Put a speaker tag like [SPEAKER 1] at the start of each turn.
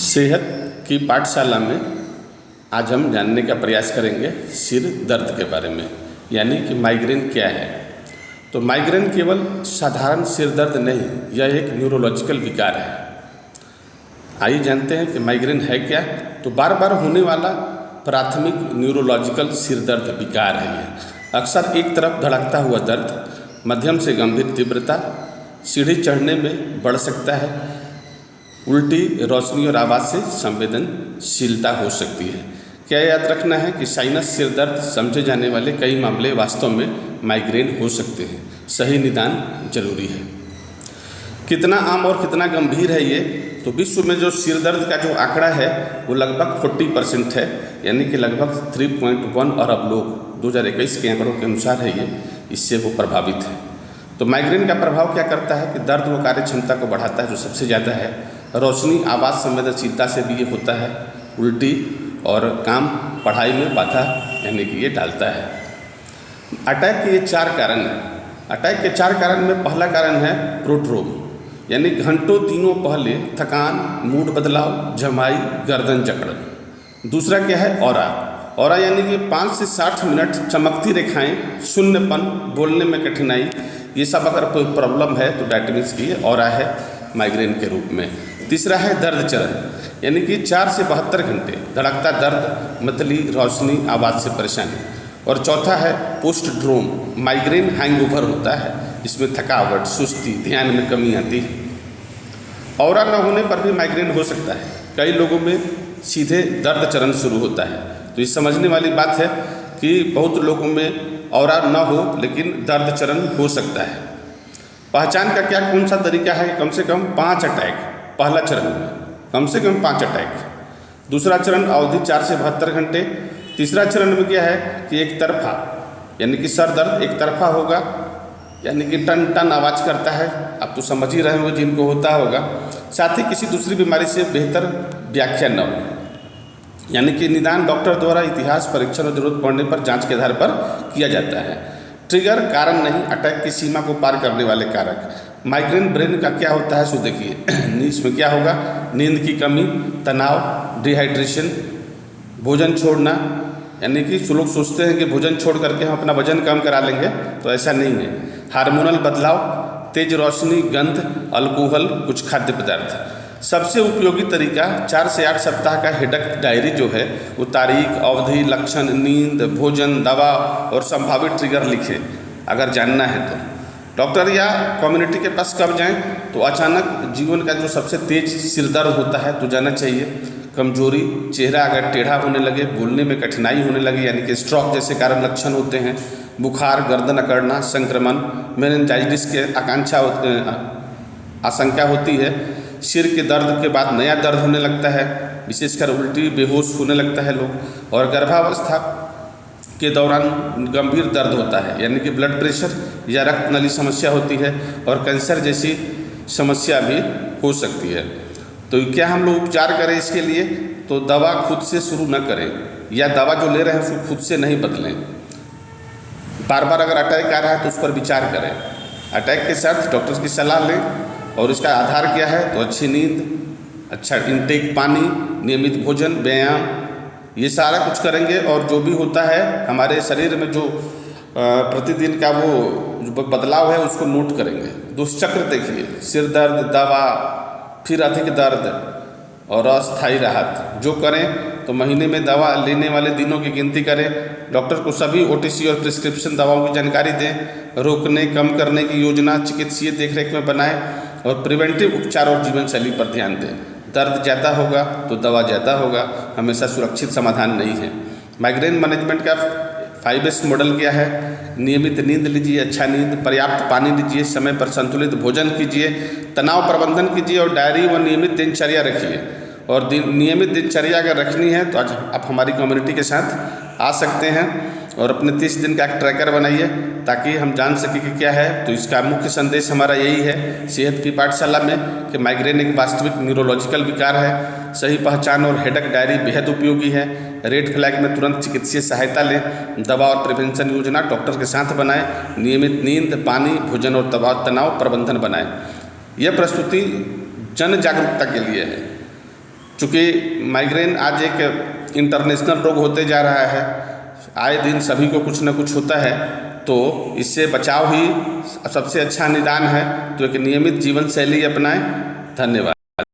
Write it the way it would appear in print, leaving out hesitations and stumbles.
[SPEAKER 1] सेहत की पाठशाला में आज हम जानने का प्रयास करेंगे सिर दर्द के बारे में, यानी कि माइग्रेन क्या है। तो माइग्रेन केवल साधारण सिर दर्द नहीं, यह एक न्यूरोलॉजिकल विकार है। आइए जानते हैं कि माइग्रेन है क्या। तो बार बार होने वाला प्राथमिक न्यूरोलॉजिकल सिर दर्द विकार है। यह अक्सर एक तरफ धड़कता हुआ दर्द, मध्यम से गंभीर तीव्रता, सीढ़ी चढ़ने में बढ़ सकता है, उल्टी, रोशनी और आवाज़ से संवेदनशीलता हो सकती है। क्या याद रखना है कि साइनस सिर दर्द समझे जाने वाले कई मामले वास्तव में माइग्रेन हो सकते हैं। सही निदान जरूरी है। कितना आम और कितना गंभीर है ये, तो विश्व में जो सिर दर्द का जो आंकड़ा है वो लगभग 40% है, यानी कि लगभग 3.1 अरब लोग 2021 के आंकड़ों के अनुसार है ये, इससे वो प्रभावित है। तो माइग्रेन का प्रभाव क्या करता है कि दर्द व कार्य क्षमता को बढ़ाता है, जो सबसे ज़्यादा है। रोशनी, आवाज़, संवेदनशीलता से भी ये होता है। उल्टी और काम, पढ़ाई में बाधा यानी कि ये डालता है। अटैक के ये 4 कारण हैं। अटैक के 4 कारण में पहला कारण है प्रोड्रोम, यानी घंटों दिनों पहले थकान, मूड बदलाव, झमाई, गर्दन जकड़न। दूसरा क्या है ऑरा। ऑरा यानी कि 5 से 60 मिनट चमकती रेखाएं, शून्यपन, बोलने में कठिनाई, ये सब अगर कोई प्रॉब्लम है तो डैट मीन्स की ऑरा है माइग्रेन के रूप में। तीसरा है दर्द चरण, यानी कि 4 से 72 घंटे धड़कता दर्द, मतली, रोशनी, आवाज़ से परेशानी। और चौथा है पोस्टड्रोम, माइग्रेन हैंगओवर होता है, इसमें थकावट, सुस्ती, ध्यान में कमी आती है। ऑरा न होने पर भी माइग्रेन हो सकता है। कई लोगों में सीधे दर्द चरण शुरू होता है। तो ये समझने वाली बात है कि बहुत लोगों में ऑरा न हो लेकिन दर्द चरण हो सकता है। पहचान का क्या कौन सा तरीका है? कम से कम 5 अटैक पहला चरण में, कम से कम 5 अटैक। दूसरा चरण अवधि 4 से 72 घंटे। तीसरा चरण में क्या है कि एक तरफा, यानी कि सर दर्द एक तरफा होगा, यानी कि टन टन आवाज़ करता है। आप तो समझ ही रहे होंगे जिनको होता होगा। साथ ही किसी दूसरी बीमारी से बेहतर व्याख्या न हो, यानी कि निदान डॉक्टर द्वारा इतिहास, परीक्षण और जरूरत पड़ने पर जांच के आधार पर किया जाता है। ट्रिगर कारण नहीं, अटैक की सीमा को पार करने वाले कारक। माइग्रेन ब्रेन का क्या होता है सो देखिए। इसमें क्या होगा? नींद की कमी, तनाव, डिहाइड्रेशन, भोजन छोड़ना, यानी कि लोग सोचते हैं कि भोजन छोड़ करके हम अपना वजन कम करा लेंगे, तो ऐसा नहीं है। हार्मोनल बदलाव, तेज रोशनी, गंध, अल्कोहल, कुछ खाद्य पदार्थ। सबसे उपयोगी तरीका 4 से 8 सप्ताह का हेडेक डायरी जो है वो तारीख, अवधि, लक्षण, नींद, भोजन, दवा और संभावित ट्रिगर लिखें अगर जानना है तो। डॉक्टर या कम्युनिटी के पास कब जाएं? तो अचानक जीवन का जो सबसे तेज सिर दर्द होता है तो जाना चाहिए। कमजोरी, चेहरा अगर टेढ़ा होने लगे, बोलने में कठिनाई होने लगे, यानी कि स्ट्रोक जैसे कारण लक्षण होते हैं, बुखार, गर्दन अकड़ना, संक्रमण, मेनिंजाइटिस के आशंका होती है, सिर के दर्द के बाद नया दर्द होने लगता है, विशेषकर उल्टी, बेहोश होने लगता है लोग। और गर्भावस्था के दौरान गंभीर दर्द होता है, यानी कि ब्लड प्रेशर या रक्त नली समस्या होती है, और कैंसर जैसी समस्या भी हो सकती है। तो क्या हम लोग उपचार करें इसके लिए? तो दवा खुद से शुरू न करें, या दवा जो ले रहे हैं उसको खुद से नहीं बदलें। बार बार अगर अटैक आ रहा है तो उस पर विचार करें। अटैक के साथ डॉक्टर की सलाह लें। और इसका आधार क्या है? तो अच्छी नींद, अच्छा इंटेक पानी, नियमित भोजन, व्यायाम, ये सारा कुछ करेंगे। और जो भी होता है हमारे शरीर में जो प्रतिदिन का वो जो बदलाव है उसको नोट करेंगे। दुष्चक्र देखिए, सिर दर्द, दवा, फिर अधिक दर्द और अस्थायी राहत। जो करें तो महीने में दवा लेने वाले दिनों की गिनती करें। डॉक्टर को सभी OTC और प्रिस्क्रिप्शन दवाओं की जानकारी दें। रोकने, कम करने की योजना चिकित्सीय देखरेख में बनाएं और प्रिवेंटिव उपचार और जीवन शैली पर ध्यान दें। दर्द ज़्यादा होगा तो दवा ज़्यादा होगा, हमेशा सुरक्षित समाधान नहीं है। माइग्रेन मैनेजमेंट का 5S मॉडल क्या है? नियमित नींद लीजिए, अच्छा नींद, पर्याप्त पानी लीजिए, समय पर संतुलित भोजन कीजिए, तनाव प्रबंधन कीजिए और डायरी व नियमित दिनचर्या रखिए। और नियमित दिनचर्या अगर रखनी है तो आज आप हमारी कम्युनिटी के साथ आ सकते हैं और अपने 30 दिन का एक ट्रैकर बनाइए ताकि हम जान सकें कि क्या है। तो इसका मुख्य संदेश हमारा यही है सेहत की पाठशाला में कि माइग्रेन एक वास्तविक न्यूरोलॉजिकल विकार है। सही पहचान और हेडेक डायरी बेहद उपयोगी है। रेड फ्लैग में तुरंत चिकित्सीय सहायता लें। दवा और प्रिवेंशन योजना डॉक्टर के साथ बनाएं। नियमित नींद, पानी, भोजन और तनाव प्रबंधन बनाएं। यह प्रस्तुति जन जागरूकता के लिए है। चूँकि माइग्रेन आज एक इंटरनेशनल रोग होते जा रहा है, आए दिन सभी को कुछ न कुछ होता है, तो इससे बचाव ही सबसे अच्छा निदान है। तो एक नियमित जीवन शैली अपनाएं। धन्यवाद।